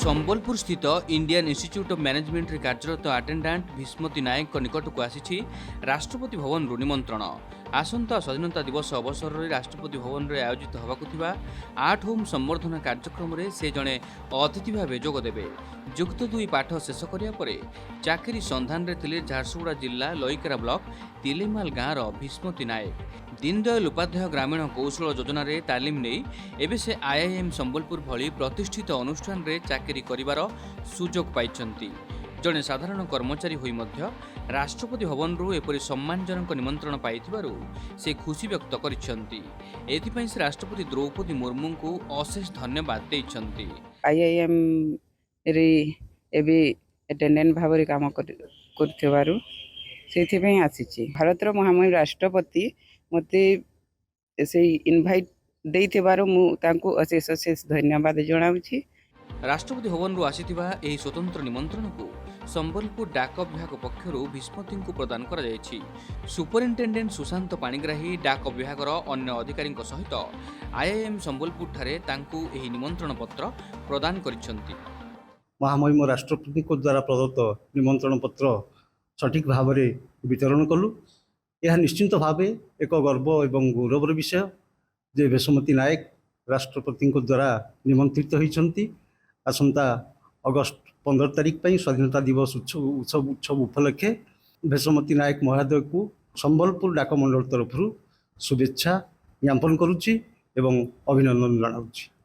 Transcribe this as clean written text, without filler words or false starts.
संबलपुर स्थित Indian institute of management रे कार्यरत अटेंडेंट भीष्मती नायक निकट को आसी राष्ट्रपति भवन निमंत्रण। आसंता स्वाधीनता दिवस अवसर में राष्ट्रपति भवन में आयोजित होगा 8 होम संवर्धना कार्यक्रम में से जड़े अतिथि भाव जोगदेवे। युक्त 2 पाठ शेष कराया चाकरी सन्धान में थे झारसुगुड़ा जिला लईकेरा ब्लॉक तिलेमाल गाँव भीष्मती नायक। दीनदयाल उपाध्याय ग्रामीण कौशल योजना रे तालीम नहीं एबे से आईआईएम संबलपुर भली प्रतिष्ठित अनुष्ठान रे चाकरी करिवार सुजोग पाइछंती। जड़े साधारण कर्मचारी होई मध्य राष्ट्रपति भवन रु एपरि सम्मानजनक निमंत्रण पाइथिबारु से खुशी व्यक्त करिछंती। एथिपई से राष्ट्रपति द्रौपदी मुर्मू को अशेष धन्यवाद देइछंती। आईआईएम रे एबे अटेंडेंट भाव काम करथिबारु सेथिपई आसीछि। भारतर महामहिम राष्ट्रपति मते से इनवाइट देइथिबारु मु तांको अशेष अशेष धन्यवाद जणाउछि। राष्ट्रपति भवन आसीथिबा एही स्वतंत्र निमंत्रण को संबलपुर डाक विभाग पक्षर भीष्मती को प्रदान करा जायछि। सुपरिटेडेंट सुशांत पाणिग्राही डाक विभागर अन्य अधिकारी सहित आईआईएम संबलपुर ठारे तांकु एही निमंत्रण पत्र प्रदान करिसंती। महामहिम राष्ट्रपति को द्वारा प्रदत्त निमंत्रण पत्र सठिक भाव में वितरण कलु। यह निश्चिंत भाव एक गर्व एवं गौरवर विषय जे भीष्मती नायक राष्ट्रपति को द्वारा निमंत्रित होती। आसंता अगस्ट 15 तारिख पर स्वाधीनता दिवस उत्सव उपलक्षे भीष्मती नायक महोदय को संबलपुर डाकमंडल तरफ शुभेच्छा ज्ञापन करुच्ची एवं अभिनंदन जनाऊँगी।